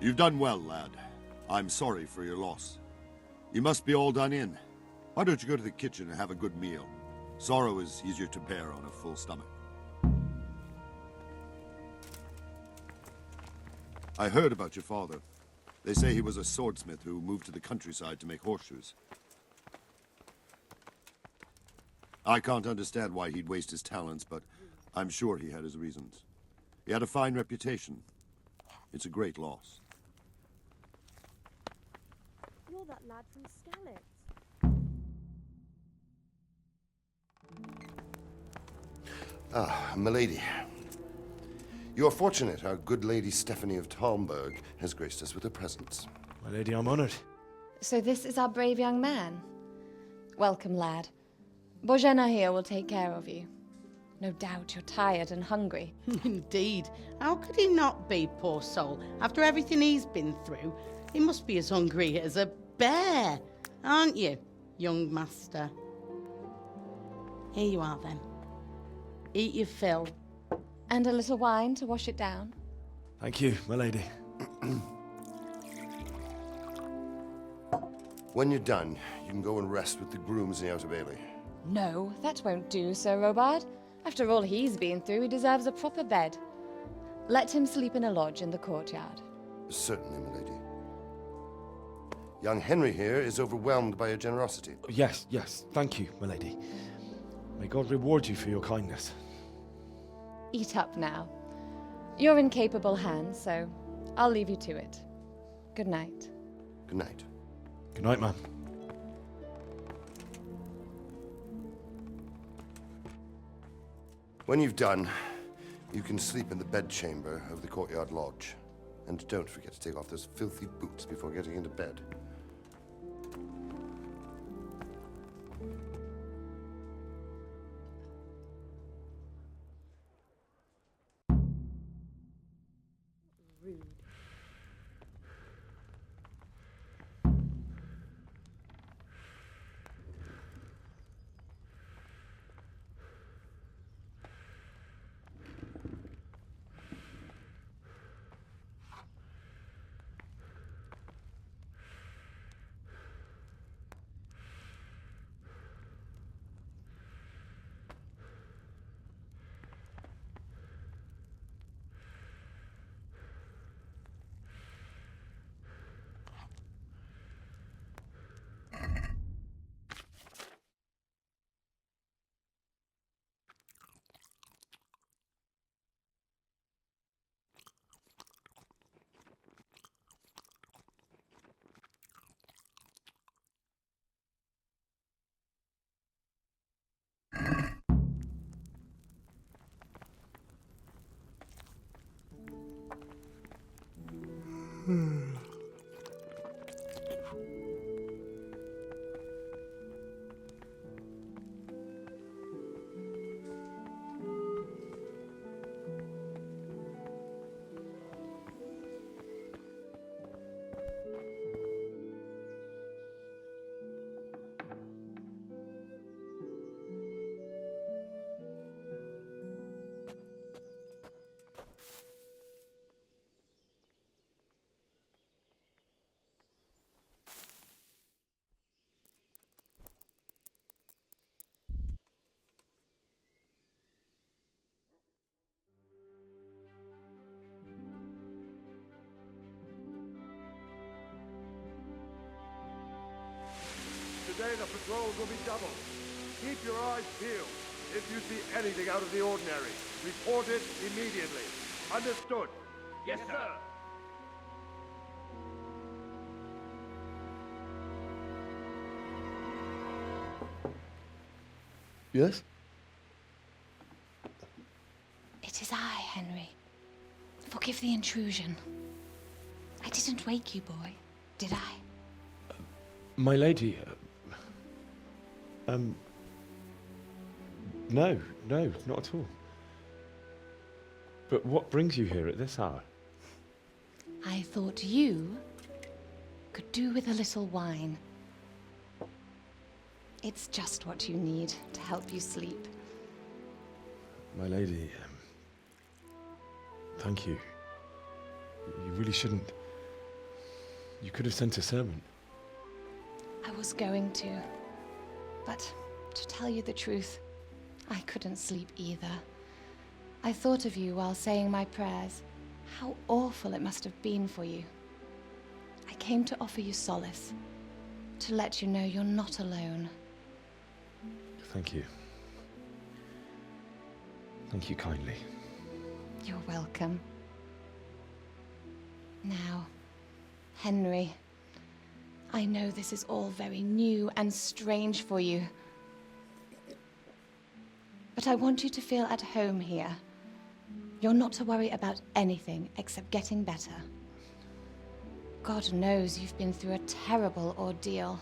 You've done well, lad. I'm sorry for your loss. You must be all done in. Why don't you go to the kitchen and have a good meal? Sorrow is easier to bear on a full stomach. I heard about your father. They say he was a swordsmith who moved to the countryside to make horseshoes. I can't understand why he'd waste his talents, but I'm sure he had his reasons. He had a fine reputation. It's a great loss. You're that lad from Skalitz. Ah, milady. You are fortunate our good lady Stephanie of Talmberg has graced us with her presence. My lady, I'm honored. So this is our brave young man. Welcome, lad. Bozhena here will take care of you. No doubt you're tired and hungry. Indeed. How could he not be, poor soul? After everything he's been through, he must be as hungry as a bear, aren't you, young master? Here you are, then. Eat your fill. And a little wine to wash it down. Thank you, my lady. When you're done, you can go and rest with the grooms in the Outer Bailey. No, that won't do, Sir Robard. After all he's been through, he deserves a proper bed. Let him sleep in a lodge in the courtyard. Certainly, milady. Young Henry here is overwhelmed by your generosity. Yes, yes, thank you, my lady. May God reward you for your kindness. Eat up now. You're in capable hands, so I'll leave you to it. Good night. Good night. Good night, ma'am. When you've done, you can sleep in the bedchamber of the courtyard lodge. And don't forget to take off those filthy boots before getting into bed. Today the patrols will be doubled. Keep your eyes peeled. If you see anything out of the ordinary, report it immediately. Understood? Yes, sir. Yes? It is I, Henry. Forgive the intrusion. I didn't wake you, boy, did I? My lady, no, not at all. But what brings you here at this hour? I thought you could do with a little wine. It's just what you need to help you sleep. My lady, thank you. You really shouldn't You could have sent a servant. I was going to. But to tell you the truth, I couldn't sleep either. I thought of you while saying my prayers. How awful it must have been for you. I came to offer you solace, to let you know you're not alone. Thank you. Thank you kindly. You're welcome. Now, Henry, I know this is all very new and strange for you. But I want you to feel at home here. You're not to worry about anything except getting better. God knows you've been through a terrible ordeal.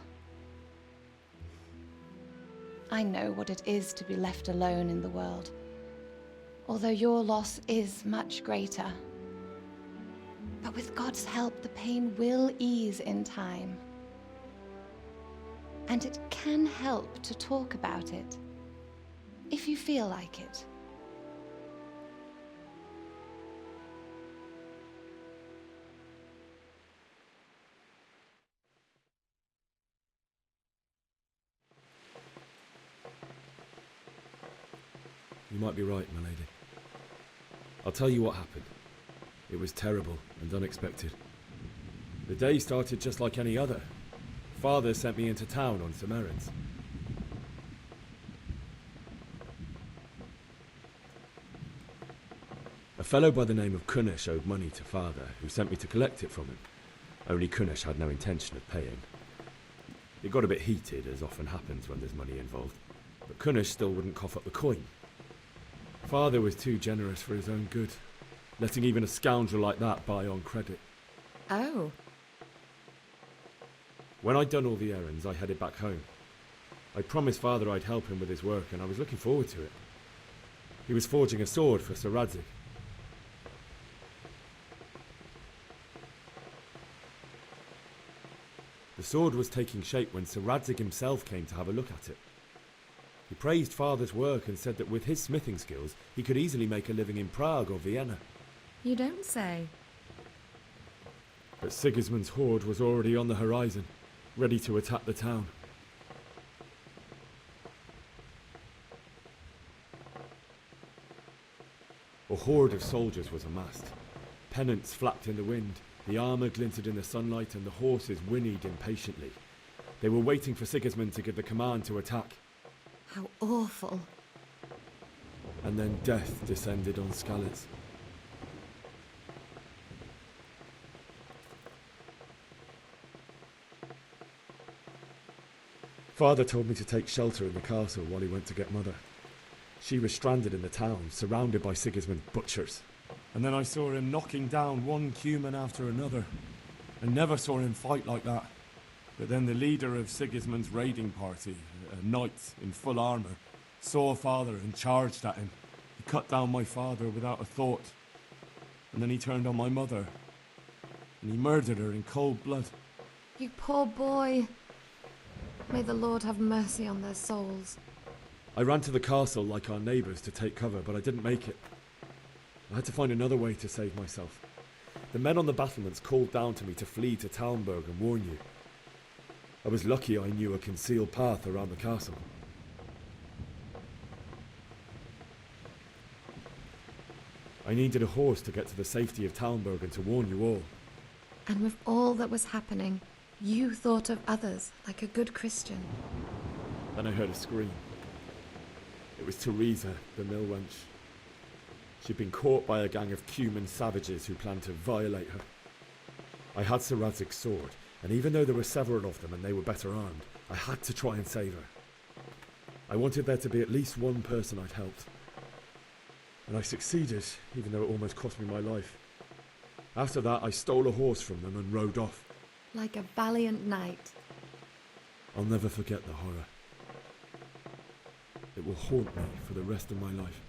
I know what it is to be left alone in the world, although your loss is much greater. But with God's help, the pain will ease in time. And it can help to talk about it, if you feel like it. You might be right, my lady. I'll tell you what happened. It was terrible and unexpected. The day started just like any other. Father sent me into town on some errands. A fellow by the name of Kunesh owed money to Father, who sent me to collect it from him. Only Kunesh had no intention of paying. It got a bit heated, as often happens when there's money involved, but Kunesh still wouldn't cough up the coin. Father was too generous for his own good, letting even a scoundrel like that buy on credit. Oh. When I'd done all the errands, I headed back home. I promised Father I'd help him with his work, and I was looking forward to it. He was forging a sword for Sir Radzig. The sword was taking shape when Sir Radzig himself came to have a look at it. He praised Father's work and said that with his smithing skills, he could easily make a living in Prague or Vienna. You don't say. But Sigismund's horde was already on the horizon, ready to attack the town. A horde of soldiers was amassed. Pennants flapped in the wind, the armour glinted in the sunlight, and the horses whinnied impatiently. They were waiting for Sigismund to give the command to attack. How awful. And then death descended on Skalitz. Father told me to take shelter in the castle while he went to get Mother. She was stranded in the town, surrounded by Sigismund's butchers. And then I saw him knocking down one cuman after another. I never saw him fight like that. But then the leader of Sigismund's raiding party, a knight in full armour, saw Father and charged at him. He cut down my father without a thought. And then he turned on my mother. And he murdered her in cold blood. You poor boy. May the Lord have mercy on their souls. I ran to the castle like our neighbours to take cover, but I didn't make it. I had to find another way to save myself. The men on the battlements called down to me to flee to Talmberg and warn you. I was lucky I knew a concealed path around the castle. I needed a horse to get to the safety of Talmberg and to warn you all. And with all that was happening, you thought of others like a good Christian. Then I heard a scream. It was Teresa, the mill wench. She'd been caught by a gang of Cuman savages who planned to violate her. I had Sir Radzig's sword, and even though there were several of them and they were better armed, I had to try and save her. I wanted there to be at least one person I'd helped. And I succeeded, even though it almost cost me my life. After that, I stole a horse from them and rode off. Like a valiant knight. I'll never forget the horror. It will haunt me for the rest of my life.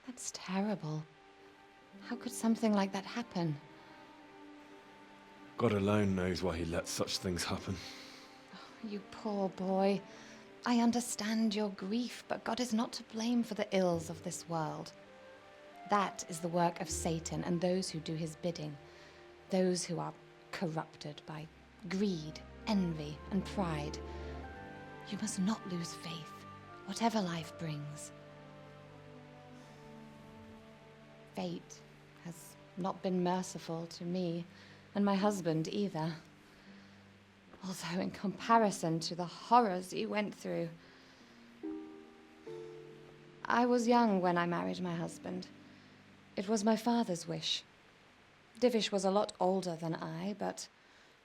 That's terrible. How could something like that happen? God alone knows why he lets such things happen. You poor boy. I understand your grief, but God is not to blame for the ills of this world. That is the work of Satan and those who do his bidding, those who are corrupted by greed, envy, and pride. You must not lose faith, whatever life brings. Fate has not been merciful to me, and my husband either. Although in comparison to the horrors he went through. I was young when I married my husband. It was my father's wish. Divish was a lot older than I, but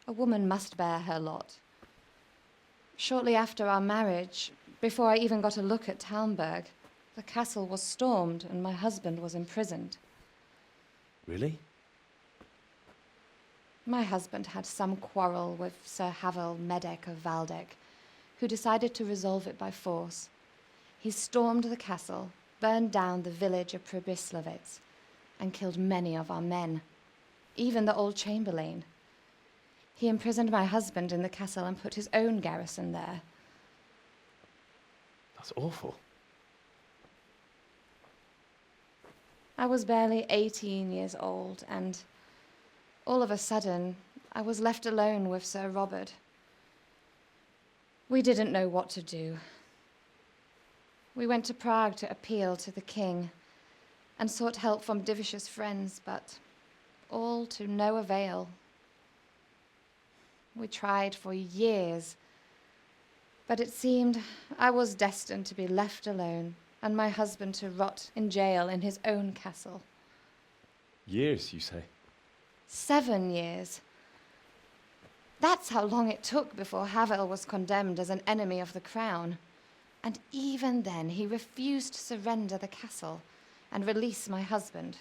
a woman must bear her lot. Shortly after our marriage, before I even got a look at Talmberg, the castle was stormed and my husband was imprisoned. Really? My husband had some quarrel with Sir Havel Medek of Valdek, who decided to resolve it by force. He stormed the castle, burned down the village of Pribyslavitz, and killed many of our men, even the old chamberlain. He imprisoned my husband in the castle and put his own garrison there. That's awful. I was barely 18 years old, and all of a sudden, I was left alone with Sir Robert. We didn't know what to do. We went to Prague to appeal to the king and sought help from Divish's friends, but all to no avail. We tried for years, but it seemed I was destined to be left alone and my husband to rot in jail in his own castle. Years, you say? 7 years. That's how long it took before Havel was condemned as an enemy of the crown. And even then, he refused to surrender the castle and release my husband.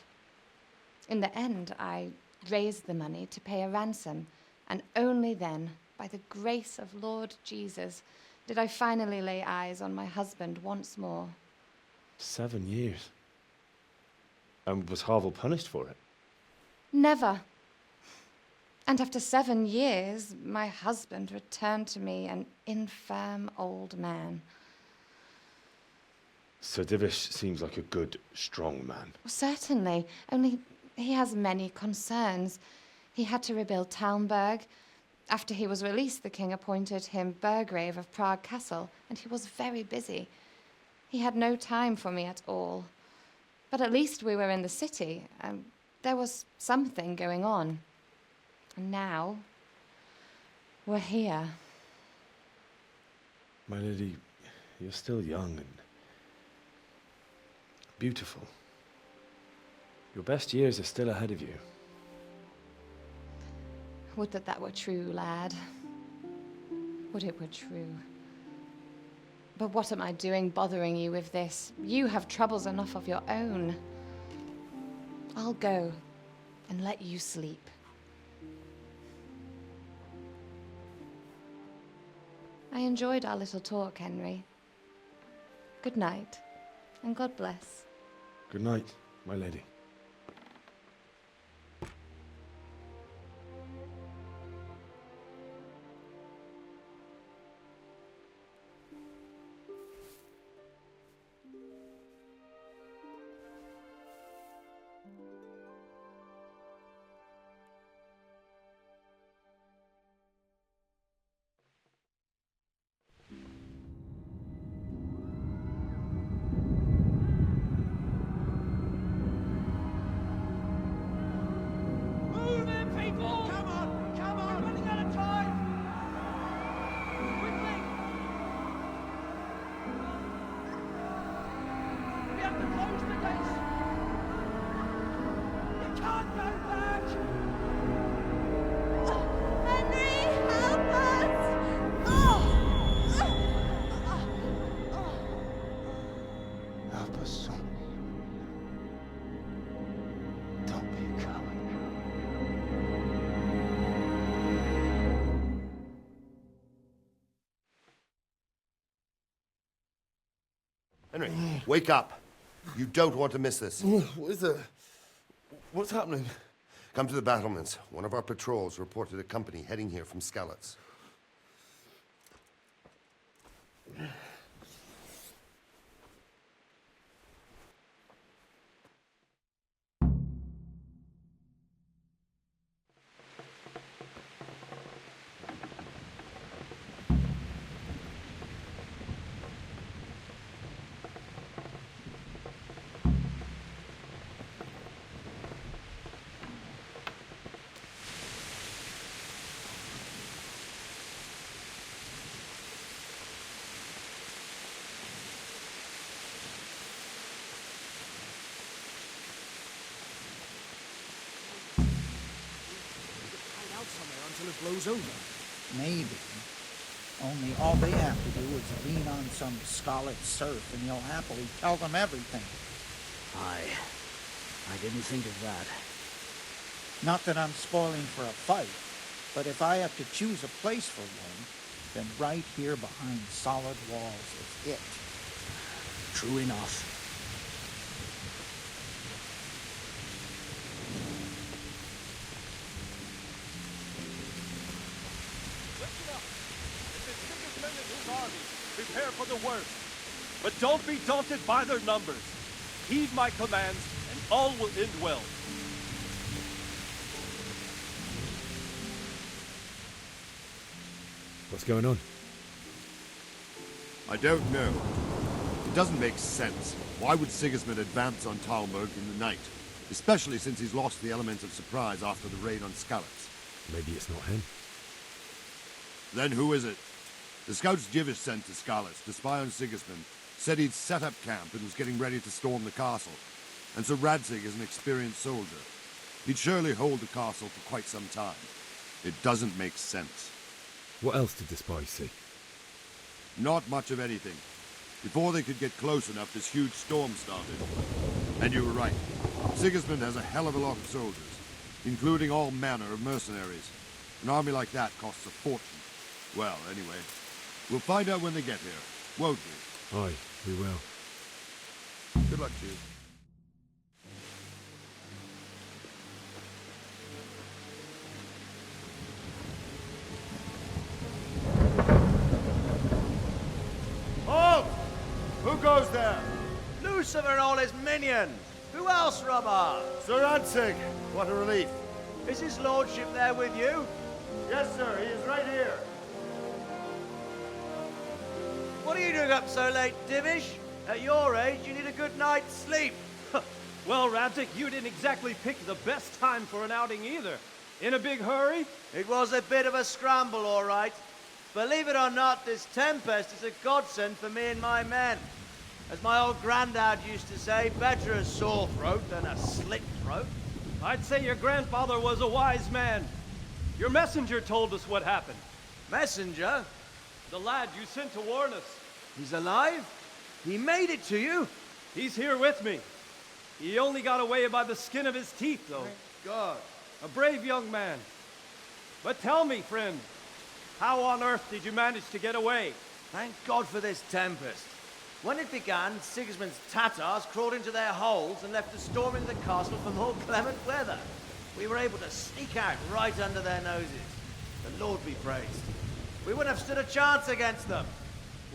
In the end, I raised the money to pay a ransom, and only then, by the grace of Lord Jesus, did I finally lay eyes on my husband once more. 7 years? And was Havel punished for it? Never. And after 7 years, my husband returned to me an infirm old man. Sir Divish seems like a good, strong man. Certainly, only he has many concerns. He had to rebuild Talmberg. After he was released, the king appointed him Burgrave of Prague Castle, and he was very busy. He had no time for me at all. But at least we were in the city, and there was something going on. And now, we're here. My lady, you're still young and beautiful. Your best years are still ahead of you. Would that that were true, lad. Would it were true. But what am I doing bothering you with this? You have troubles enough of your own. I'll go and let you sleep. I enjoyed our little talk, Henry. Good night, and God bless. Good night, my lady. Henry, wake up. You don't want to miss this. What is it? What's happening? Come to the battlements. One of our patrols reported a company heading here from Skalitz. until it blows over. Maybe. Only all they have to do is lean on some Skalitz serf and you'll happily tell them everything. Aye. I didn't think of that. Not that I'm spoiling for a fight, but if I have to choose a place for one, then right here behind solid walls is it. True enough. Listen up. This is Sigismund and his army. Prepare for the worst. But don't be daunted by their numbers. Heed my commands, and all will end well. What's going on? I don't know. It doesn't make sense. Why would Sigismund advance on Talmberg in the night? Especially since he's lost the element of surprise after the raid on Skalitz. Maybe it's not him. Then who is it? The scouts Jivish sent to Skalitz to spy on Sigismund said he'd set up camp and was getting ready to storm the castle. And so Radzig is an experienced soldier. He'd surely hold the castle for quite some time. It doesn't make sense. What else did the spies see? Not much of anything. Before they could get close enough, this huge storm started. And you were right. Sigismund has a hell of a lot of soldiers, including all manner of mercenaries. An army like that costs a fortune. Well, anyway, we'll find out when they get here, won't we? Aye, we will. Good luck to you. Halt! Who goes there? Lucifer and all his minions. Who else, Robber? Sir Radzig. What a relief. Is his lordship there with you? Yes, sir. He is right here. What are you doing up so late, Divish? At your age, you need a good night's sleep. Well, Radzig, you didn't exactly pick the best time for an outing either. In a big hurry? It was a bit of a scramble, all right. Believe it or not, this tempest is a godsend for me and my men. As my old granddad used to say, better a sore throat than a slit throat. I'd say your grandfather was a wise man. Your messenger told us what happened. Messenger? The lad you sent to warn us. He's alive? He made it to you? He's here with me. He only got away by the skin of his teeth, though. Thank God. A brave young man. But tell me, friend, how on earth did you manage to get away? Thank God for this tempest. When it began, Sigismund's Tatars crawled into their holes and left us storming the castle for more clement weather. We were able to sneak out right under their noses. The Lord be praised. We wouldn't have stood a chance against them.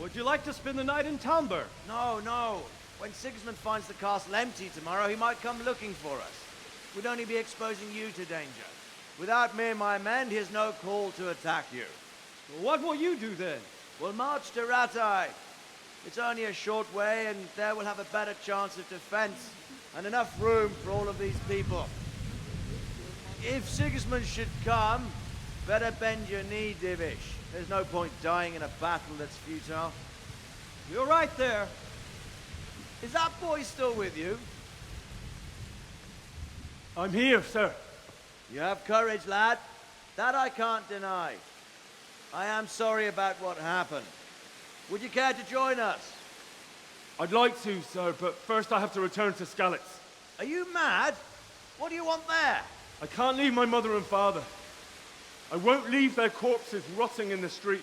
Would you like to spend the night in Talmberg? No, no. When Sigismund finds the castle empty tomorrow, he might come looking for us. We'd only be exposing you to danger. Without me and my men, he has no call to attack you. What will you do then? We'll march to Ratai. It's only a short way, and there we'll have a better chance of defense and enough room for all of these people. If Sigismund should come, better bend your knee, Divish. There's no point dying in a battle that's futile. You're right there. Is that boy still with you? I'm here, sir. You have courage, lad. That I can't deny. I am sorry about what happened. Would you care to join us? I'd like to, sir, but first I have to return to Skalitz. Are you mad? What do you want there? I can't leave my mother and father. I won't leave their corpses rotting in the street.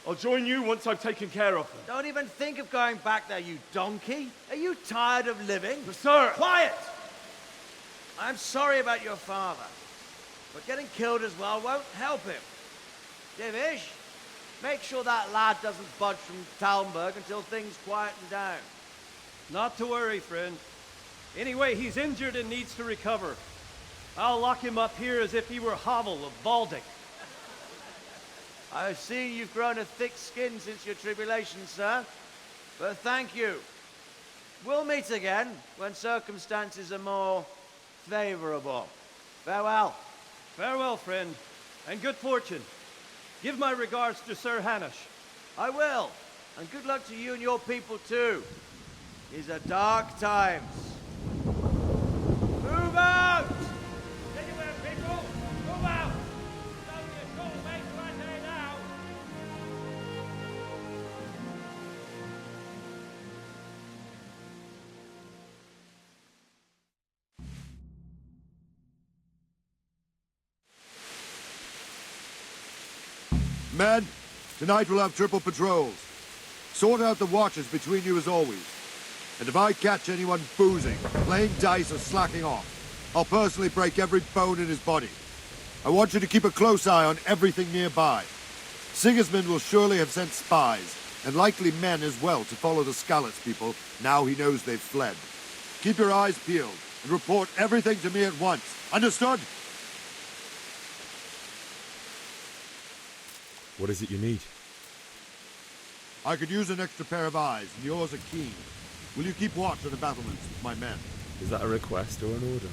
I'll join you once I've taken care of them. Don't even think of going back there, you donkey. Are you tired of living? But sir! Quiet! I'm sorry about your father, but getting killed as well won't help him. Divish, make sure that lad doesn't budge from Talmberg until things quieten down. Not to worry, friend. Anyway, he's injured and needs to recover. I'll lock him up here as if he were Hovel of Baldic. I've seen you've grown a thick skin since your tribulation, sir. But thank you. We'll meet again when circumstances are more favorable. Farewell. Farewell, friend, and good fortune. Give my regards to Sir Hanush. I will, and good luck to you and your people too. These are dark times. Move out! Anywhere, people! Move out! Men, tonight we'll have triple patrols. Sort out the watches between you as always. And if I catch anyone boozing, playing dice or slacking off, I'll personally break every bone in his body. I want you to keep a close eye on everything nearby. Sigismund will surely have sent spies, and likely men as well, to follow the Skalitz people now he knows they've fled. Keep your eyes peeled, and report everything to me at once. Understood? What is it you need? I could use an extra pair of eyes, and yours are keen. Will you keep watch on the battlements with my men? Is that a request or an order?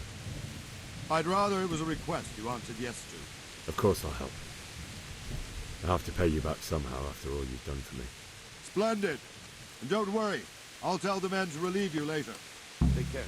I'd rather it was a request you answered yes to. Of course I'll help. I have to pay you back somehow after all you've done for me. Splendid. And don't worry, I'll tell the men to relieve you later. Take care.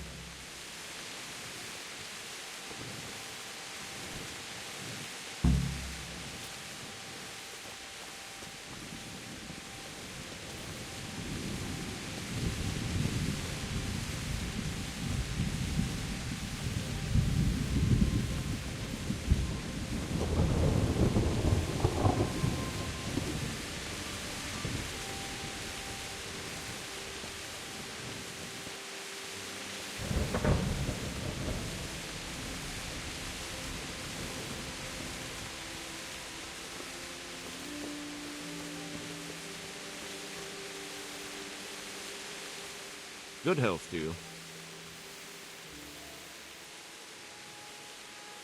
Good health to you.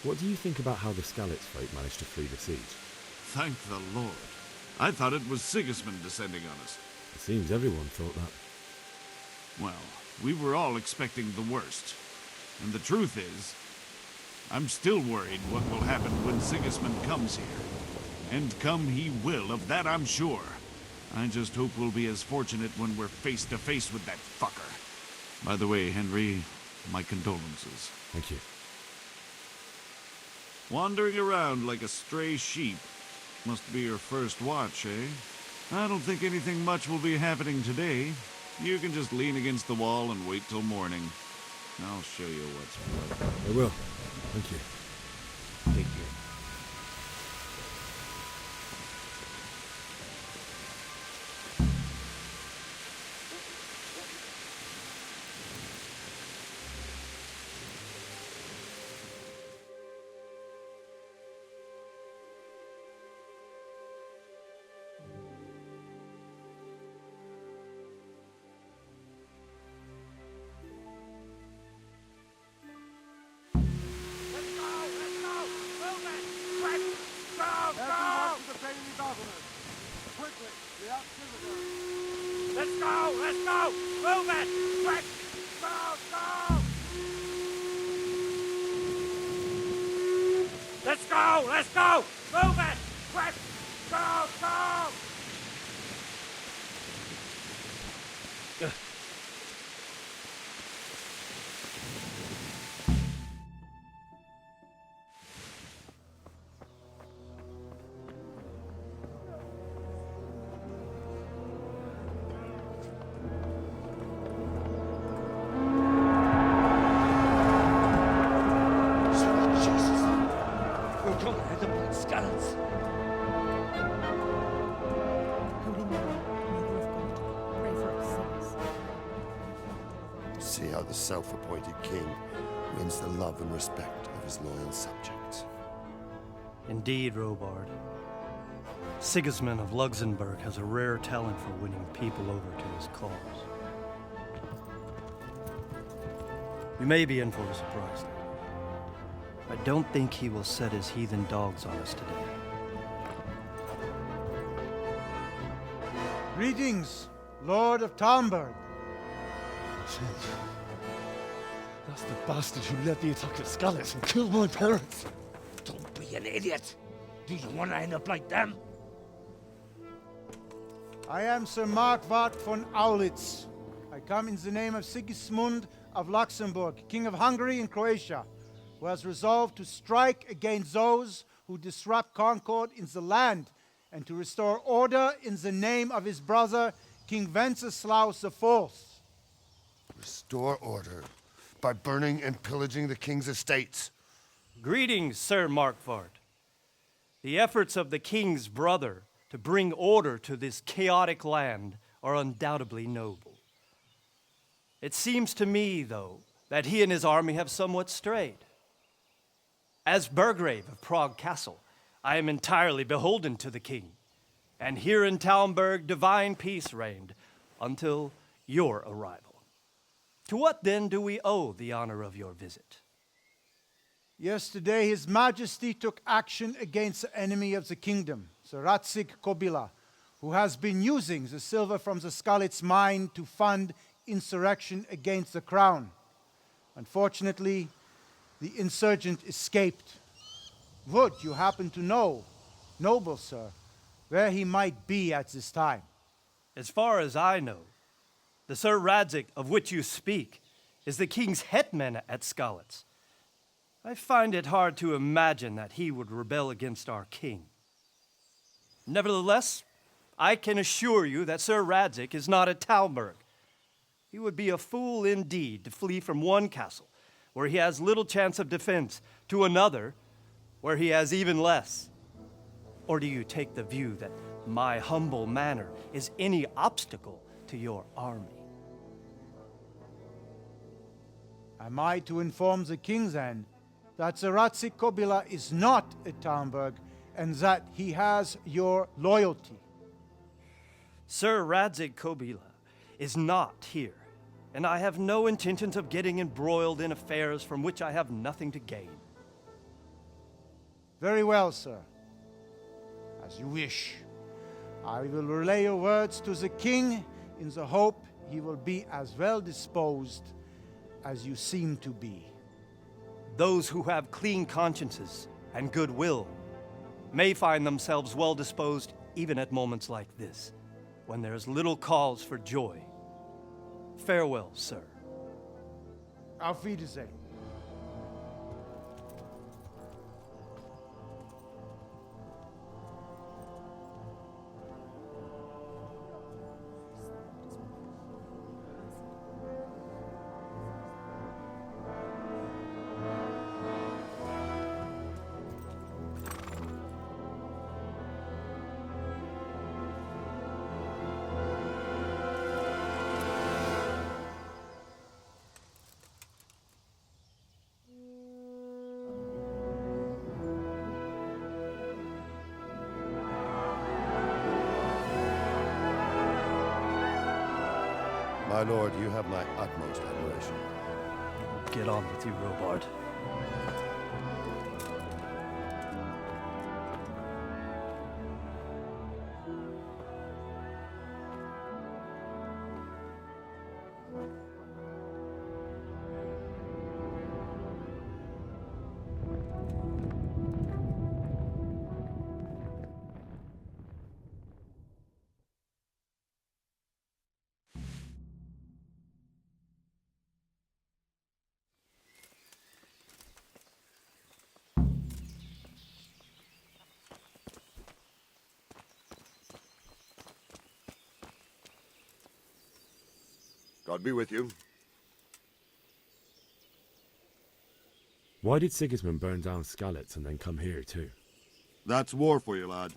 What do you think about how the Skalitz folk managed to flee the siege? Thank the Lord. I thought it was Sigismund descending on us. It seems everyone thought that. Well, we were all expecting the worst. And the truth is, I'm still worried what will happen when Sigismund comes here. And come he will, of that I'm sure. I just hope we'll be as fortunate when we're face to face with that fucker. By the way, Henry, my condolences. Thank you. Wandering around like a stray sheep. Must be your first watch, eh? I don't think anything much will be happening today. You can just lean against the wall and wait till morning. I'll show you what's what. I will. Thank you. Take care. Let's go! Let's go! Move it! Quick! Go! Go! Let's go! Let's go! Move it! Quick! Go! Go! See how the self-appointed king wins the love and respect of his loyal subjects. Indeed, Robard. Sigismund of Luxembourg has a rare talent for winning people over to his cause. We may be in for a surprise. I don't think he will set his heathen dogs on us today. Greetings, Lord of Talmberg. That's the bastard who led the attack at Skalitz and killed my parents. Don't be an idiot. Do you want to end up like them? I am Sir Markwart von Aulitz. I come in the name of Sigismund of Luxembourg, King of Hungary and Croatia, who has resolved to strike against those who disrupt concord in the land and to restore order in the name of his brother, King Wenceslao IV. Restore order by burning and pillaging the king's estates. Greetings, Sir Markwart. The efforts of the king's brother, to bring order to this chaotic land are undoubtedly noble. It seems to me, though, that he and his army have somewhat strayed. As Burgrave of Prague Castle, I am entirely beholden to the king, and here in Talmberg divine peace reigned until your arrival. To what then do we owe the honor of your visit? Yesterday, His Majesty took action against the enemy of the kingdom, Sir Radzig Kobyla, who has been using the silver from the Skalitz mine to fund insurrection against the crown. Unfortunately, the insurgent escaped. Would you happen to know, noble sir, where he might be at this time? As far as I know, the Sir Radzig of which you speak is the king's hetman at Skalitz. I find it hard to imagine that he would rebel against our king. Nevertheless, I can assure you that Sir Radzig is not at Talmberg. He would be a fool indeed to flee from one castle, where he has little chance of defense, to another, where he has even less. Or do you take the view that my humble manner is any obstacle to your army? Am I to inform the king then that Sir Radzig Kobyla is not at Talmberg and that he has your loyalty? Sir Radzig Kobyla is not here, and I have no intentions of getting embroiled in affairs from which I have nothing to gain. Very well, sir. As you wish. I will relay your words to the king in the hope he will be as well disposed as you seem to be. Those who have clean consciences and goodwill may find themselves well disposed even at moments like this, when there is little cause for joy. Farewell, sir. Auf Wiedersehen. My lord, you have my utmost admiration. Get on with you, Robard. God be with you. Why did Sigismund burn down Skalitz and then come here too? That's war for you, lad.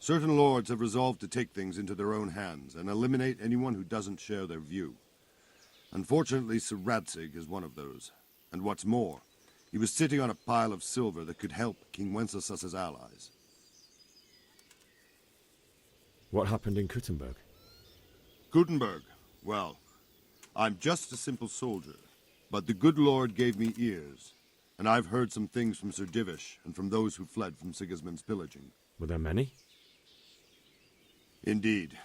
Certain lords have resolved to take things into their own hands and eliminate anyone who doesn't share their view. Unfortunately, Sir Radzig is one of those. And what's more, he was sitting on a pile of silver that could help King Wenceslaus's allies. What happened in Kuttenberg? Gutenberg, well, I'm just a simple soldier, but the good Lord gave me ears, and I've heard some things from Sir Divish and from those who fled from Sigismund's pillaging. Were there many? Indeed,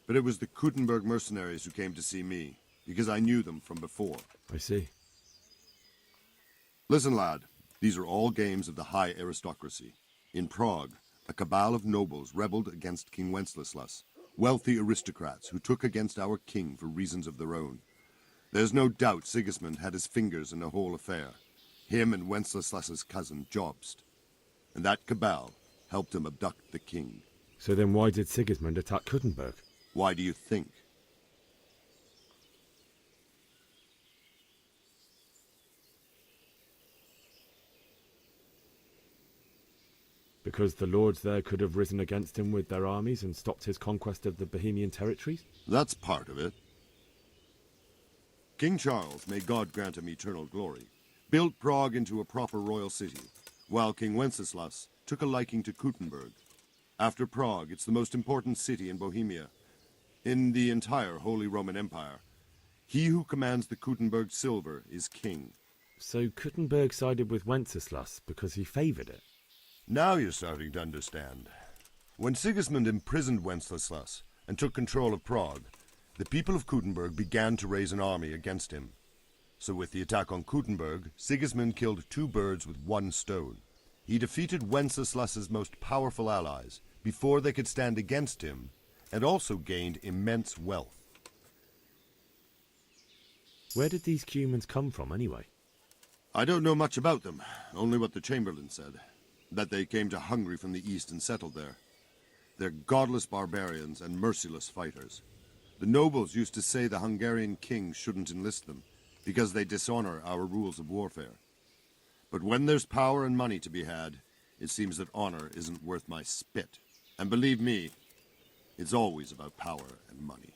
but it was the Kuttenberg mercenaries who came to see me, because I knew them from before. I see. Listen, lad, these are all games of the high aristocracy. In Prague, a cabal of nobles rebelled against King Wenceslaus, wealthy aristocrats who took against our king for reasons of their own. There's no doubt Sigismund had his fingers in the whole affair. Him and Wenceslaus's cousin, Jobst. And that cabal helped him abduct the king. So then why did Sigismund attack Kuttenberg? Why do you think? Because the lords there could have risen against him with their armies and stopped his conquest of the Bohemian territories? That's part of it. King Charles, may God grant him eternal glory, built Prague into a proper royal city, while King Wenceslao took a liking to Kuttenberg. After Prague, it's the most important city in Bohemia, in the entire Holy Roman Empire. He who commands the Kuttenberg silver is king. So Kuttenberg sided with Wenceslao because he favoured it? Now you're starting to understand. When Sigismund imprisoned Wenceslao and took control of Prague, the people of Kuttenberg began to raise an army against him. So with the attack on Kuttenberg, Sigismund killed 2 birds with 1 stone. He defeated Wenceslaus's most powerful allies before they could stand against him, and also gained immense wealth. Where did these cumans come from, anyway? I don't know much about them, only what the Chamberlain said, that they came to Hungary from the east and settled there. They're godless barbarians and merciless fighters. The nobles used to say the Hungarian king shouldn't enlist them, because they dishonor our rules of warfare. But when there's power and money to be had, it seems that honor isn't worth my spit. And believe me, it's always about power and money.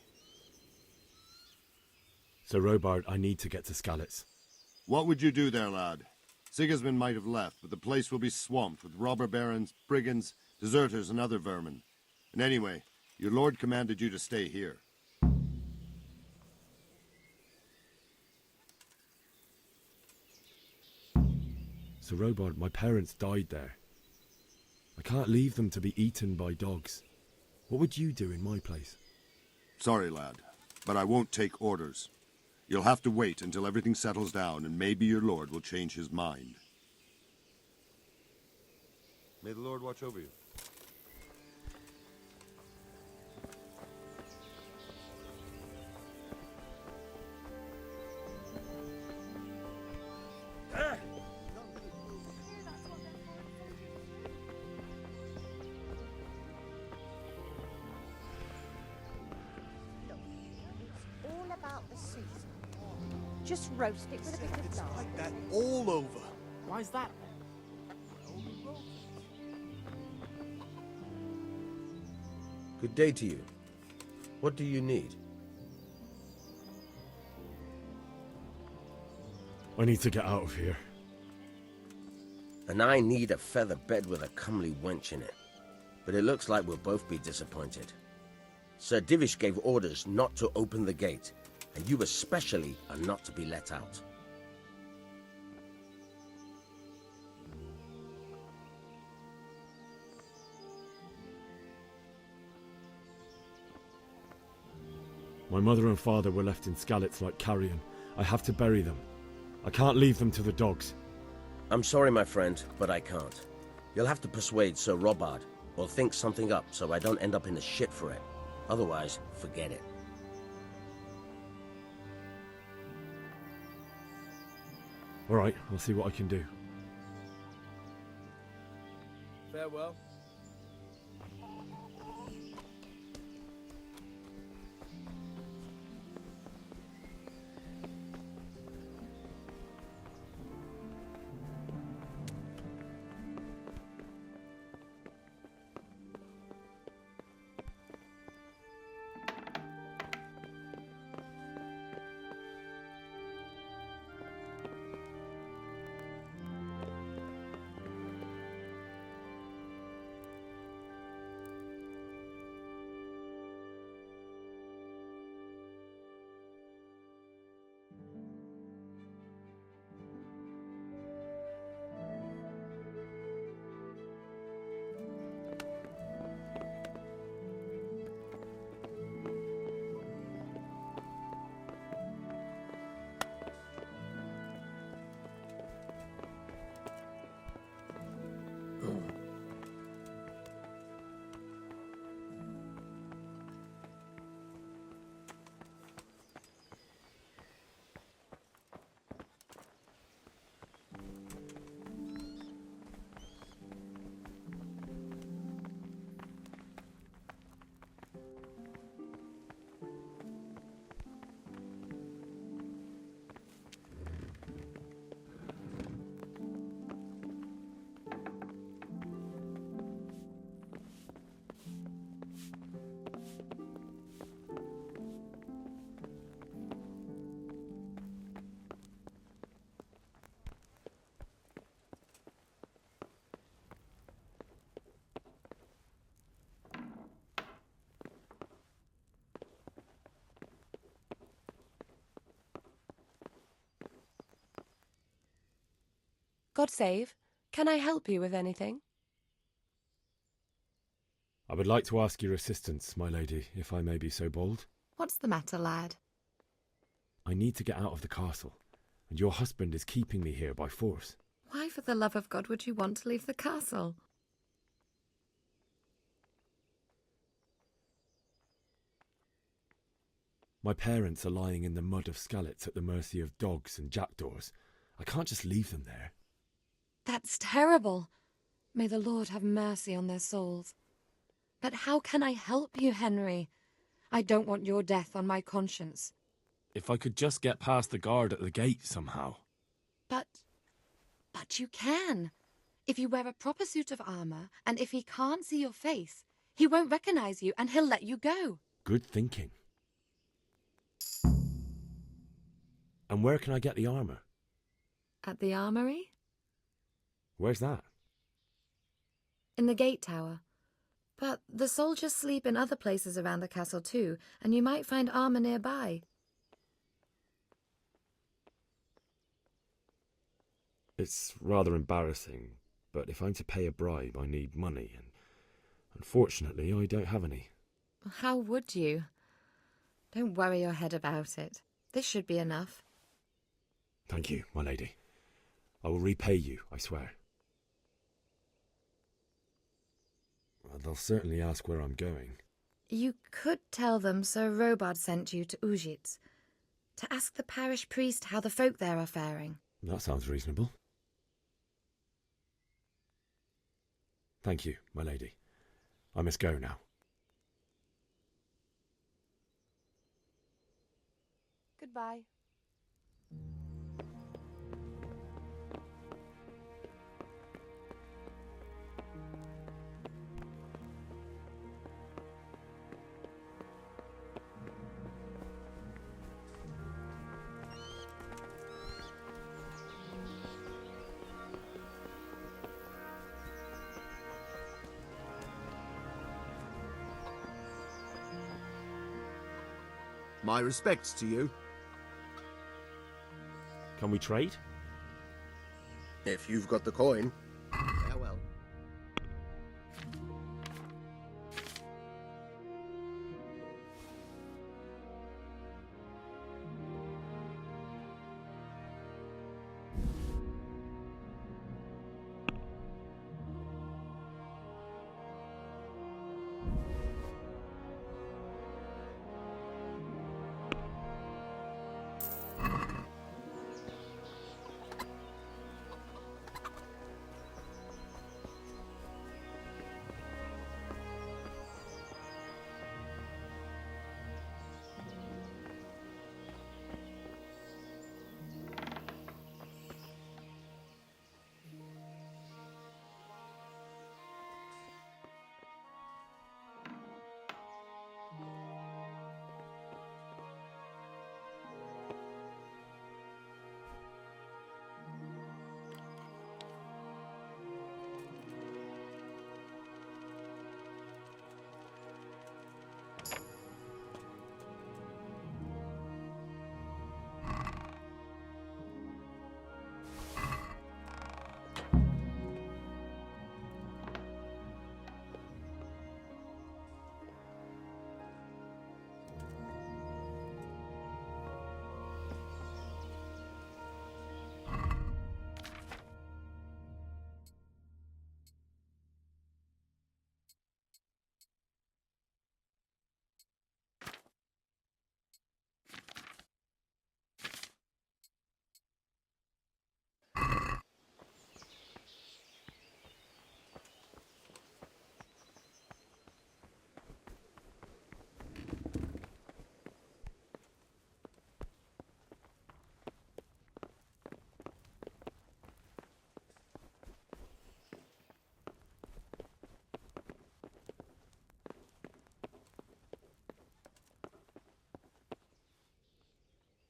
So, Robard, I need to get to Skalitz. What would you do there, lad? Sigismund might have left, but the place will be swamped with robber barons, brigands, deserters, and other vermin. And anyway, your lord commanded you to stay here. So, Robard, my parents died there. I can't leave them to be eaten by dogs. What would you do in my place? Sorry, lad, but I won't take orders. You'll have to wait until everything settles down, and maybe your lord will change his mind. May the Lord watch over you. Just roast it with a bit of garlic. Like that all over. Why is that? Good day to you. What do you need? I need to get out of here. And I need a feather bed with a comely wench in it. But it looks like we'll both be disappointed. Sir Divish gave orders not to open the gate, and you especially are not to be let out. My mother and father were left in Skalitz like carrion. I have to bury them. I can't leave them to the dogs. I'm sorry, my friend, but I can't. You'll have to persuade Sir Robard, or think something up so I don't end up in the shit for it. Otherwise, forget it. All right, I'll see what I can do. Farewell. God save. Can I help you with anything? I would like to ask your assistance, my lady, if I may be so bold. What's the matter, lad? I need to get out of the castle, and your husband is keeping me here by force. Why, for the love of God, would you want to leave the castle? My parents are lying in the mud of Skalitz at the mercy of dogs and jackdaws. I can't just leave them there. That's terrible. May the Lord have mercy on their souls. But how can I help you, Henry? I don't want your death on my conscience. If I could just get past the guard at the gate somehow. But you can. If you wear a proper suit of armor, and if he can't see your face, he won't recognize you and he'll let you go. Good thinking. And where can I get the armor? At the armory? Where's that? In the gate tower. But the soldiers sleep in other places around the castle too, and you might find armor nearby. It's rather embarrassing, but if I'm to pay a bribe, I need money, and unfortunately I don't have any. How would you? Don't worry your head about it. This should be enough. Thank you, my lady. I will repay you, I swear. Well, they'll certainly ask where I'm going. You could tell them Sir Robard sent you to Ujitz, to ask the parish priest how the folk there are faring. That sounds reasonable. Thank you, my lady. I must go now. Goodbye. My respects to you. Can we trade? If you've got the coin. Farewell.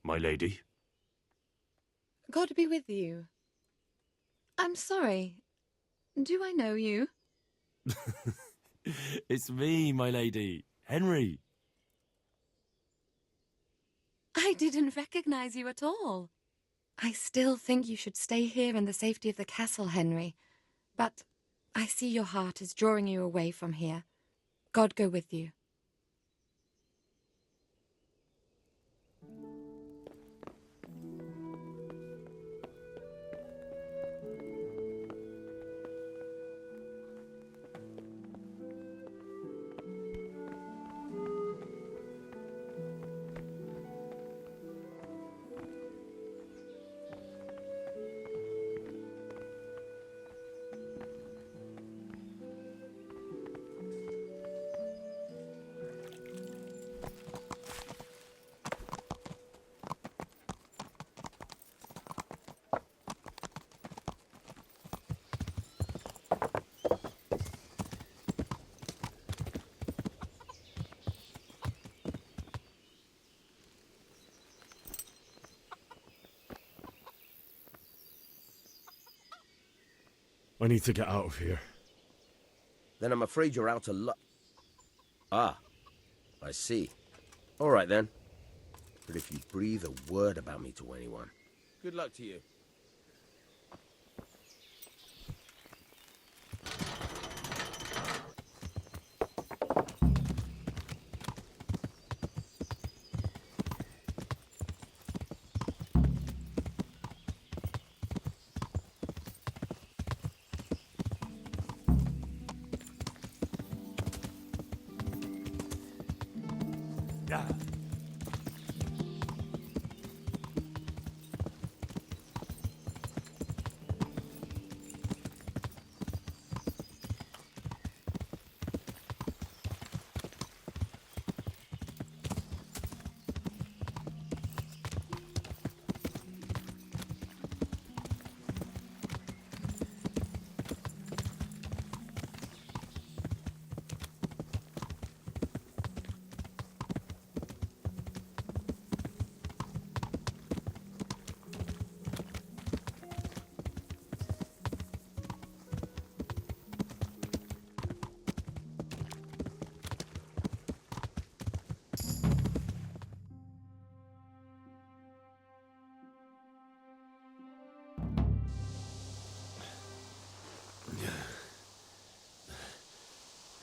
My lady? God be with you. I'm sorry. Do I know you? It's me, my lady. Henry. I didn't recognize you at all. I still think you should stay here in the safety of the castle, Henry. But I see your heart is drawing you away from here. God go with you. I need to get out of here. Then I'm afraid you're out of luck. Ah, I see. All right then. But if you breathe a word about me to anyone... Good luck to you.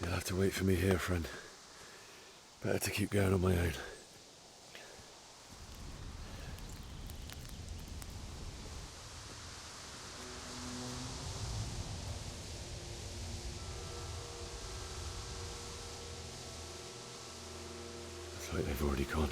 You'll have to wait for me here, friend. Better to keep going on my own. Looks like they've already gone.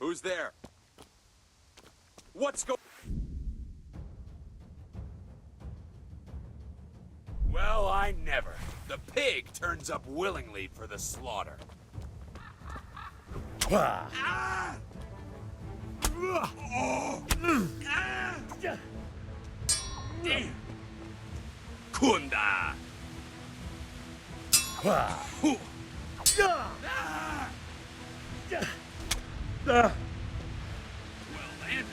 Who's there? What's going... Well, I never. The pig turns up willingly for the slaughter. Kunda! Well then.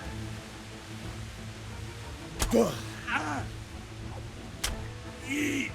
Eat.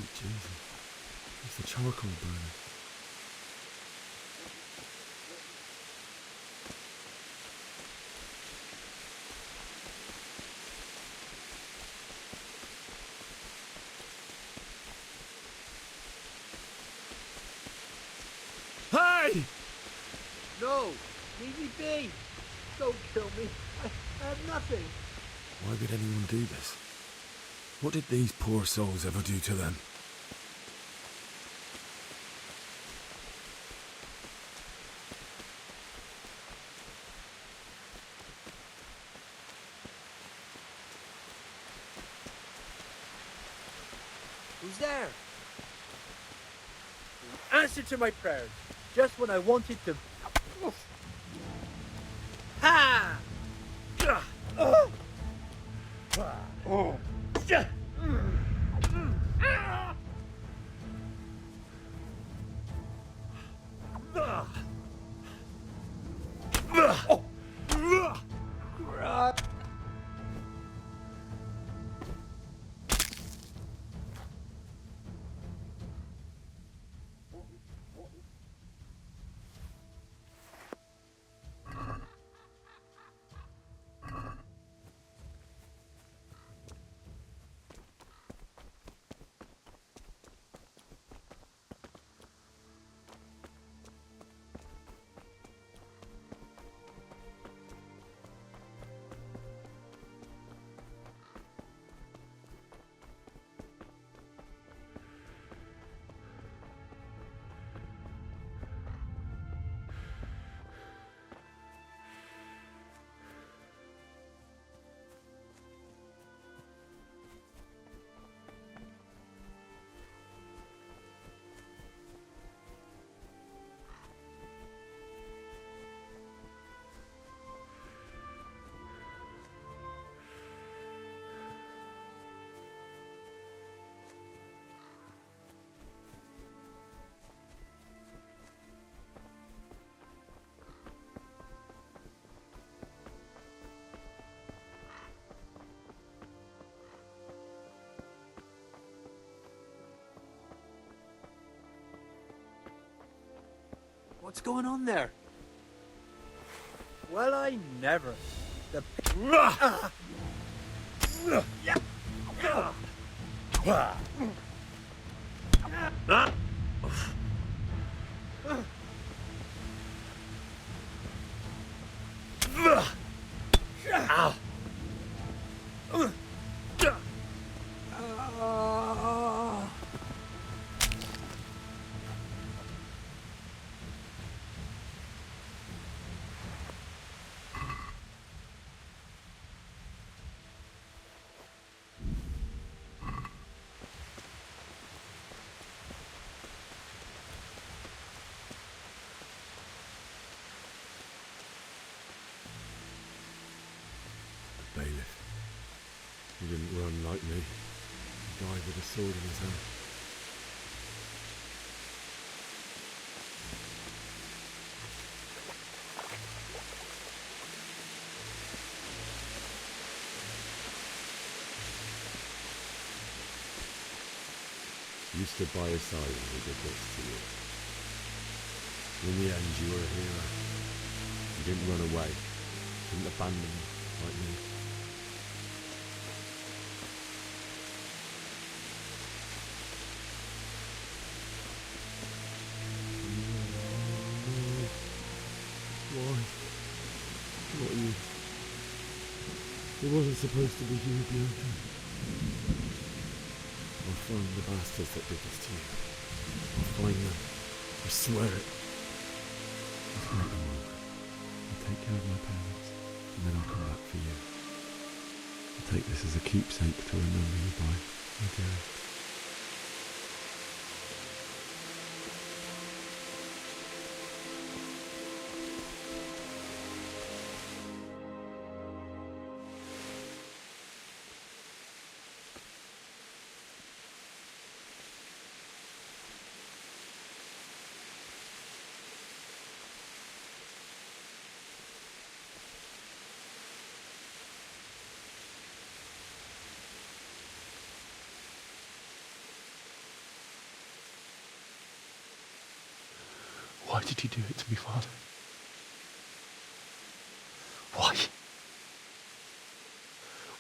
Sweet Jesus. It's the charcoal burner. Hey! No! Leave me be! Don't kill me. I have nothing. Why would anyone do this? What did these poor souls ever do to them? Who's there? Answer to my prayers. Just when I wanted to... Ha! Oh. What's going on there? Well, I never. The... Ow. Bailiff. He didn't run like me. He died with a sword in his hand. You stood by his side when he did this to you. In the end, you were a hero. You didn't run away. Didn't abandon me like me. Why? Not you. It wasn't supposed to be you, Bianca. I'll find the bastards that did this to you. I'll find them. I swear it. Let's make them all. I'll take care of my parents, and then I'll come back for you. I'll take this as a keepsake to remember you by, my dearest. Why did you do it to me, Father? Why?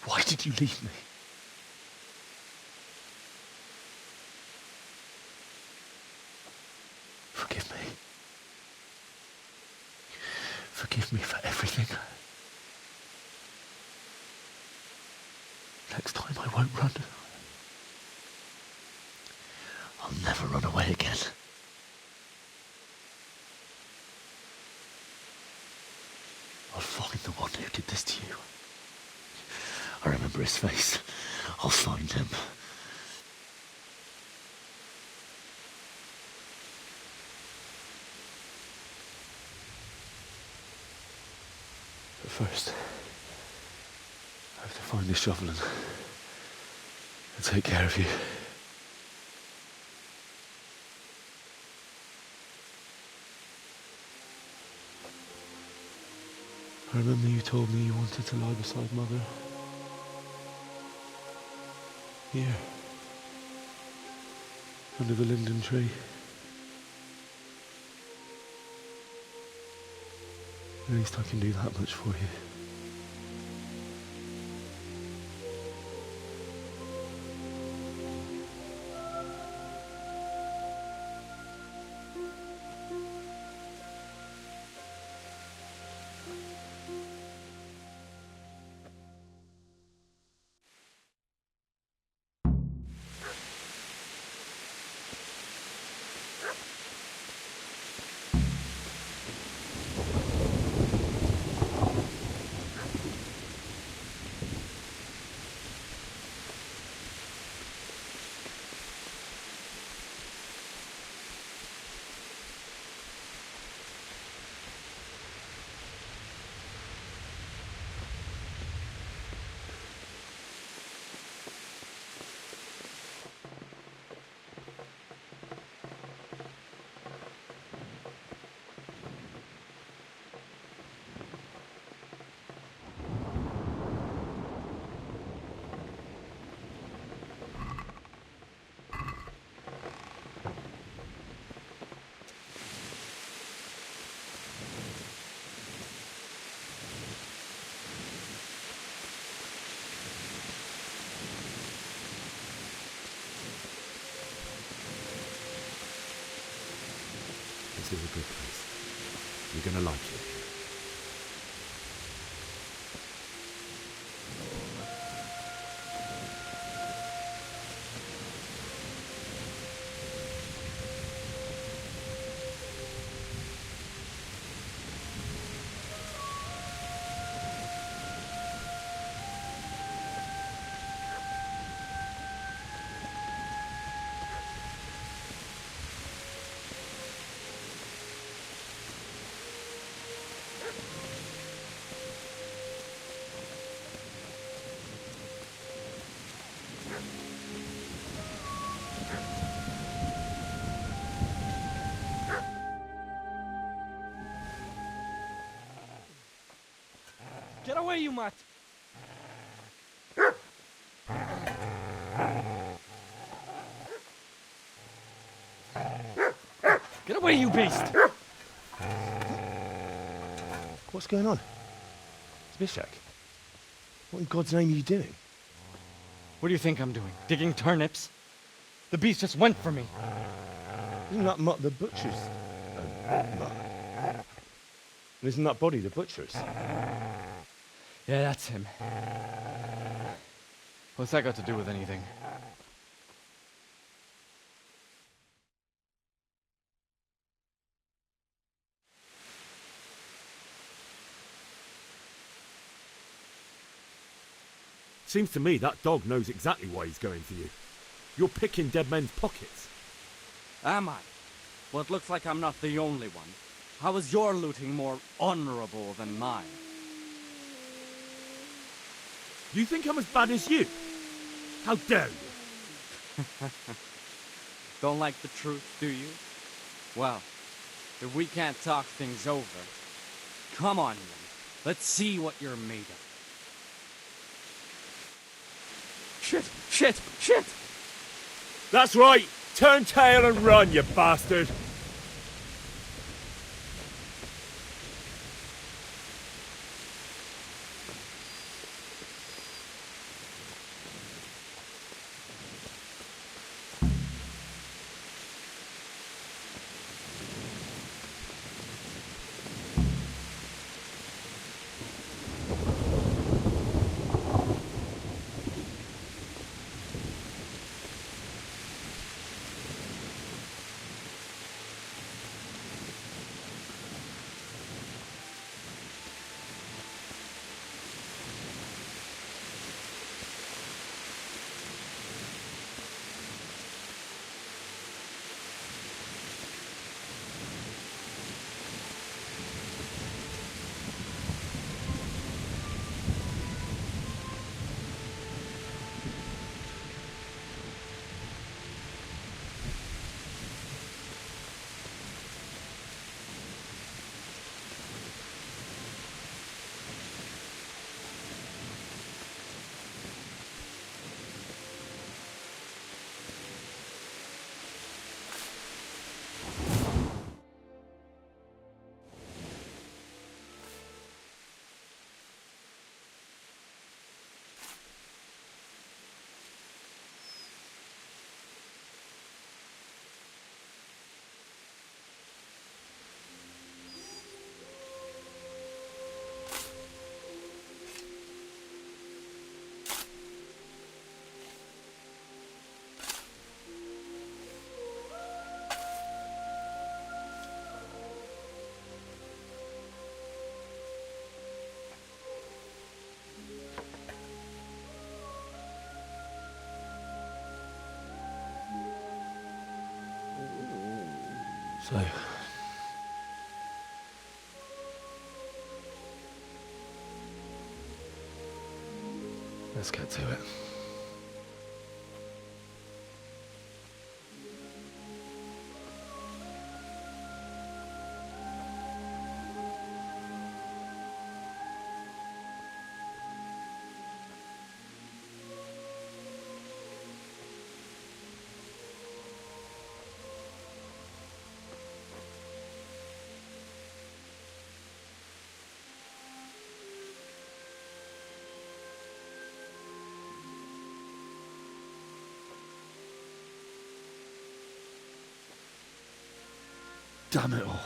Why did you leave me? Forgive me. Forgive me for everything. Next time I won't run. I'll never run away again. I'll find the one who did this to you. I remember his face. I'll find him. But first, I have to find this shovel and take care of you. I remember you told me you wanted to lie beside Mother. Here. Under the linden tree. At least I can do that much for you. This is a good place. You're gonna like it. Get away, you mutt! Get away, you beast! What's going on? Zbyszek, what in God's name are you doing? What do you think I'm doing? Digging turnips? The beast just went for me. Isn't that Mutt the butcher's? Isn't that body the butcher's? Yeah, that's him. What's that got to do with anything? Seems to me that dog knows exactly why he's going for you. You're picking dead men's pockets. Am I? Well, it looks like I'm not the only one. How is your looting more honorable than mine? You think I'm as bad as you? How dare you? Don't like the truth, do you? Well, if we can't talk things over, come on then. Let's see what you're made of. Shit! Shit! Shit! That's right! Turn tail and run, you bastard! So, let's get to it. Damn it all.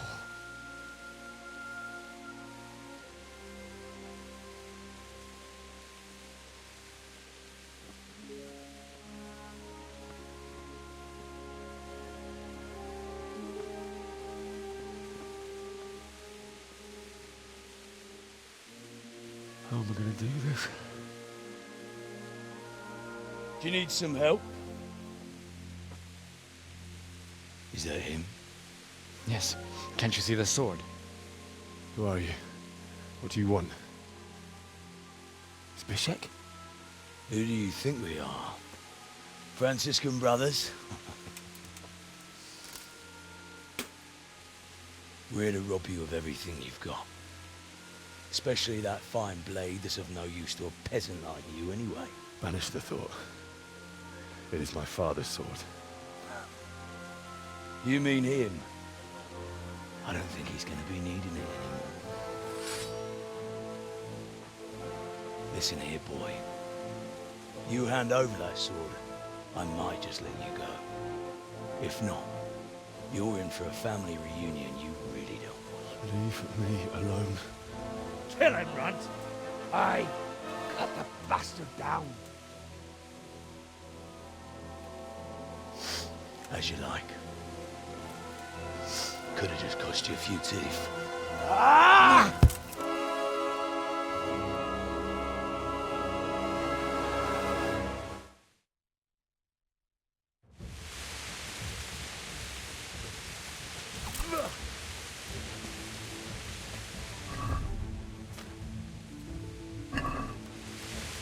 How am I going to do this? Do you need some help? Is that him? Yes. Can't you see the sword? Who are you? What do you want? Zbyszek? Who do you think we are? Franciscan brothers? We're here to rob you of everything you've got. Especially that fine blade that's of no use to a peasant like you anyway. Banish the thought. It is my father's sword. You mean him? I don't think he's going to be needing it anymore. Listen here, boy. You hand over that sword, I might just let you go. If not, you're in for a family reunion you really don't want. Leave me alone. Kill him, Runt! Aye, cut the bastard down. As you like. Could have just cost you a few teeth. Ah!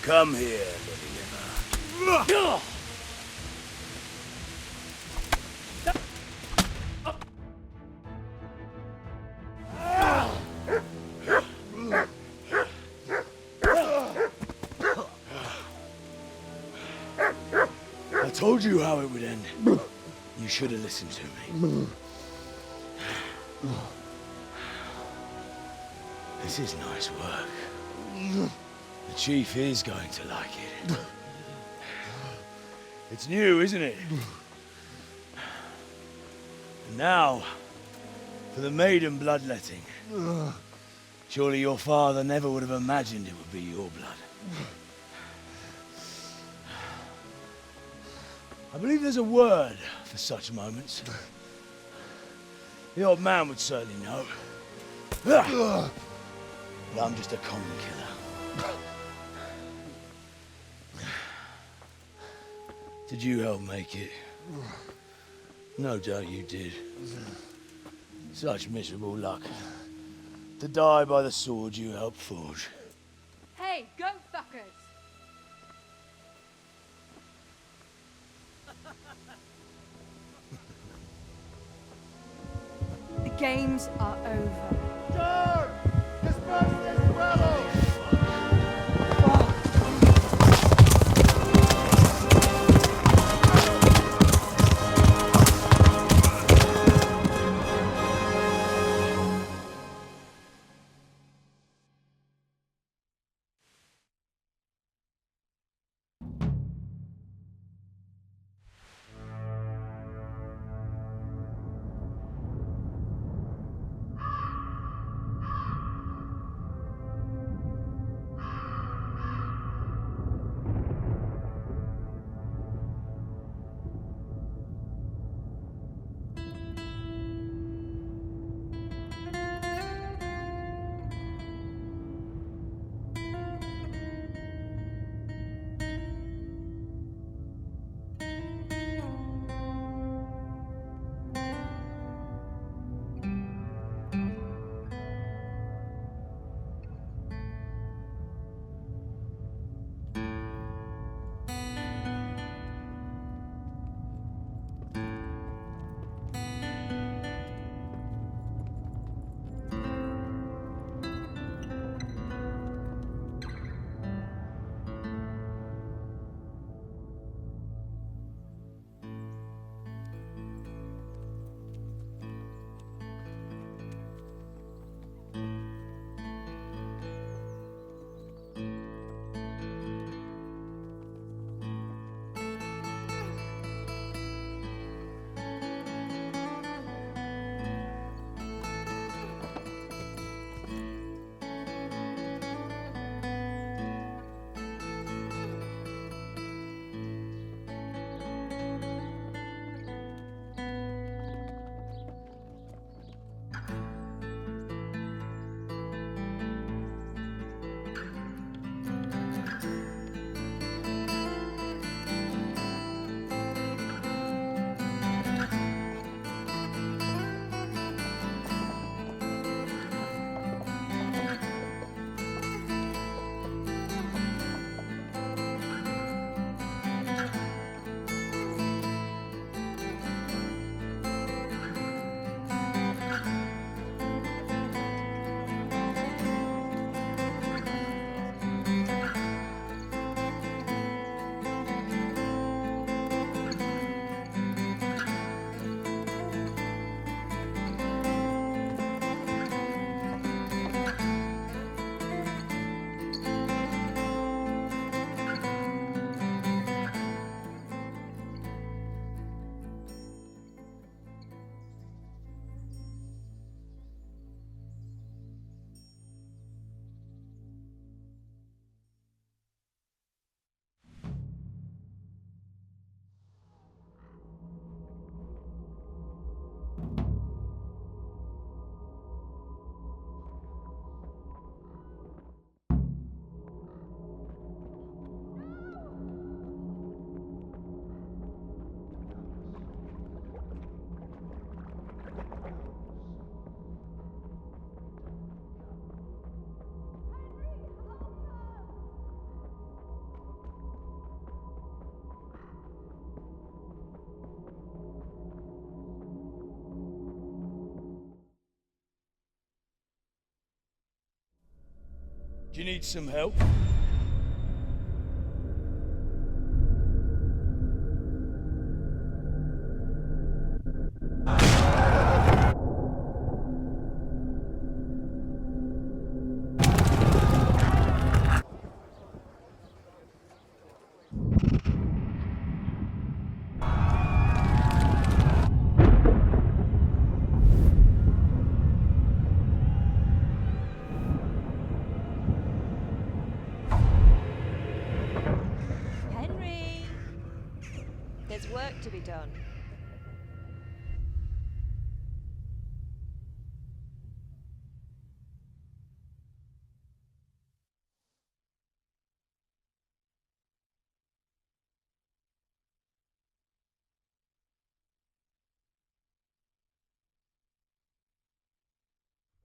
Come here, little liver. I told you how it would end. You should have listened to me. This is nice work. The chief is going to like it. It's new, isn't it? And now, for the maiden bloodletting. Surely your father never would have imagined it would be your blood. I believe there's a word for such moments. The old man would certainly know. But I'm just a common killer. Did you help make it? No doubt you did. Such miserable luck. To die by the sword you helped forge. Hey, go fuckers! The games are over. George! Disperse this rebel! Do you need some help? Henry! There's work to be done.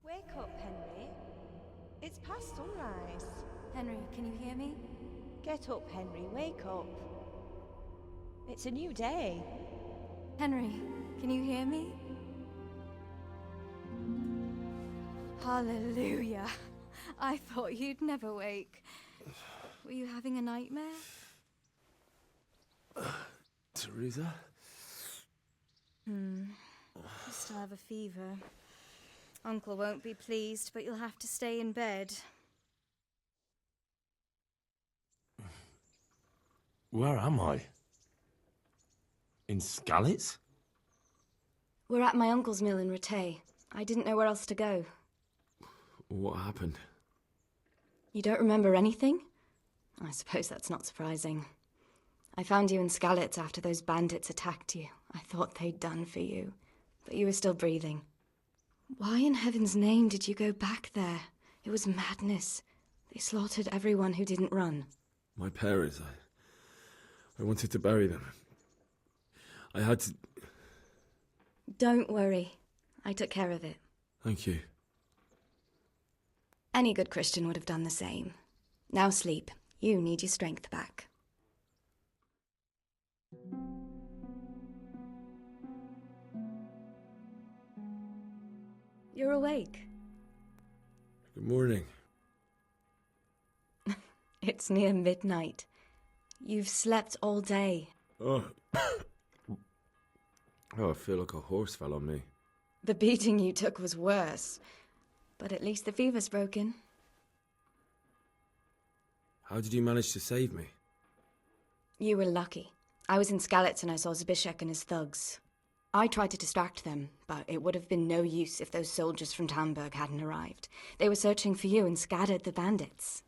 Wake up, Henry. It's past sunrise. Henry, can you hear me? Get up, Henry. Wake up. It's a new day. Henry, can you hear me? Hallelujah. I thought you'd never wake. Were you having a nightmare? Teresa? You still have a fever. Uncle won't be pleased, but you'll have to stay in bed. Where am I? In Skalitz? We're at my uncle's mill in Rattay. I didn't know where else to go. What happened? You don't remember anything? I suppose that's not surprising. I found you in Skalitz after those bandits attacked you. I thought they'd done for you, but you were still breathing. Why in heaven's name did you go back there? It was madness. They slaughtered everyone who didn't run. My parents, I wanted to bury them. I had to... Don't worry. I took care of it. Thank you. Any good Christian would have done the same. Now sleep. You need your strength back. You're awake. Good morning. It's near midnight. You've slept all day. Oh. Oh, I feel like a horse fell on me. The beating you took was worse. But at least the fever's broken. How did you manage to save me? You were lucky. I was in Skalitz and I saw Zbyszek and his thugs. I tried to distract them, but it would have been no use if those soldiers from Tamburg hadn't arrived. They were searching for you and scattered the bandits.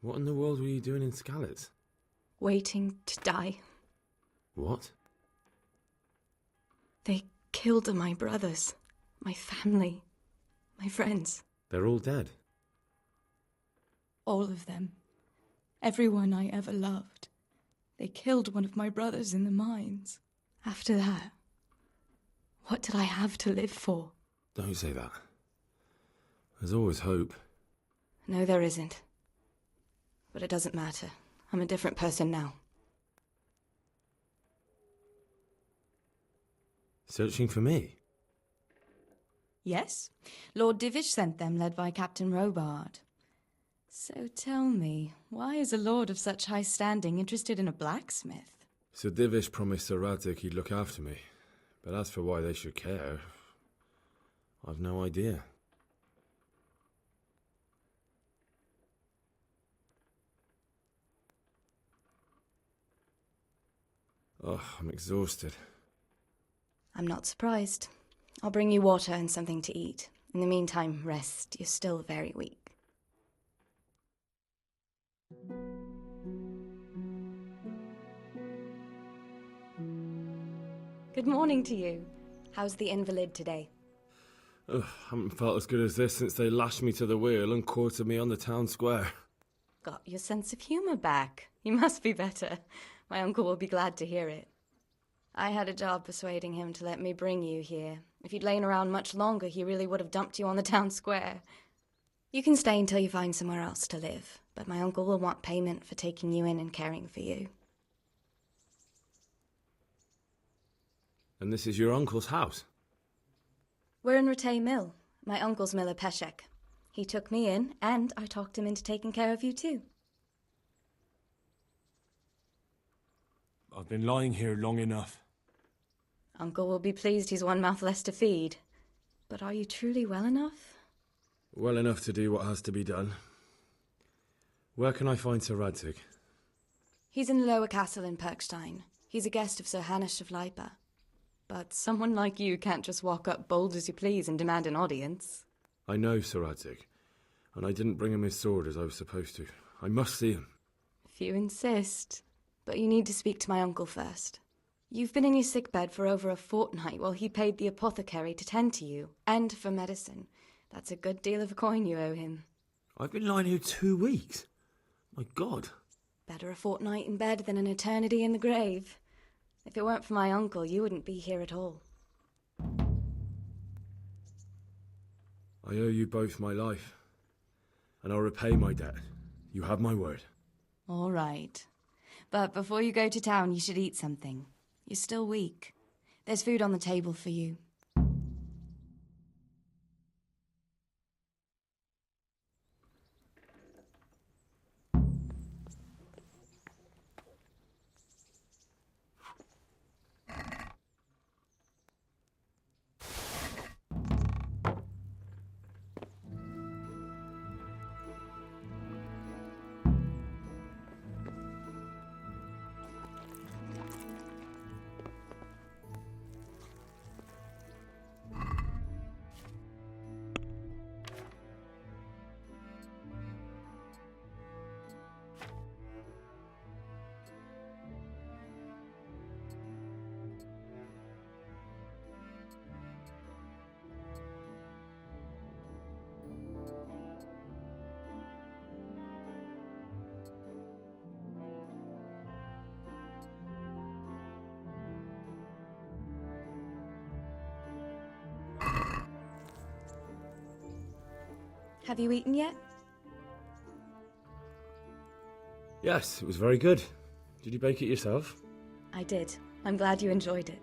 What in the world were you doing in Skalitz? Waiting to die. What? They killed my brothers, my family, my friends. They're all dead. All of them. Everyone I ever loved. They killed one of my brothers in the mines. After that, what did I have to live for? Don't say that. There's always hope. No, there isn't. But it doesn't matter. I'm a different person now. Searching for me? Yes. Lord Divish sent them, led by Captain Robard. So tell me, why is a lord of such high standing interested in a blacksmith? Sir Divish promised Sir Radzig he'd look after me. But as for why they should care, I've no idea. Oh, I'm exhausted. I'm not surprised. I'll bring you water and something to eat. In the meantime, rest. You're still very weak. Good morning to you. How's the invalid today? Ugh, haven't felt as good as this since they lashed me to the wheel and quartered me on the town square. Got your sense of humour back. You must be better. My uncle will be glad to hear it. I had a job persuading him to let me bring you here. If you'd lain around much longer, he really would have dumped you on the town square. You can stay until you find somewhere else to live, but my uncle will want payment for taking you in and caring for you. And this is your uncle's house? We're in Rattay Mill. My uncle's Miller Peshek. He took me in, and I talked him into taking care of you too. I've been lying here long enough. Uncle will be pleased he's one mouth less to feed. But are you truly well enough? Well enough to do what has to be done. Where can I find Sir Radzig? He's in the lower castle in Perkstein. He's a guest of Sir Hanush of Leipa. But someone like you can't just walk up bold as you please and demand an audience. I know Sir Radzig, and I didn't bring him his sword as I was supposed to. I must see him. If you insist. But you need to speak to my uncle first. You've been in your sickbed for over a fortnight while he paid the apothecary to tend to you, and for medicine. That's a good deal of coin you owe him. I've been lying here 2 weeks. My God. Better a fortnight in bed than an eternity in the grave. If it weren't for my uncle, you wouldn't be here at all. I owe you both my life, and I'll repay my debt. You have my word. All right. But before you go to town, you should eat something. You're still weak. There's food on the table for you. Have you eaten yet? Yes, it was very good. Did you bake it yourself? I did. I'm glad you enjoyed it.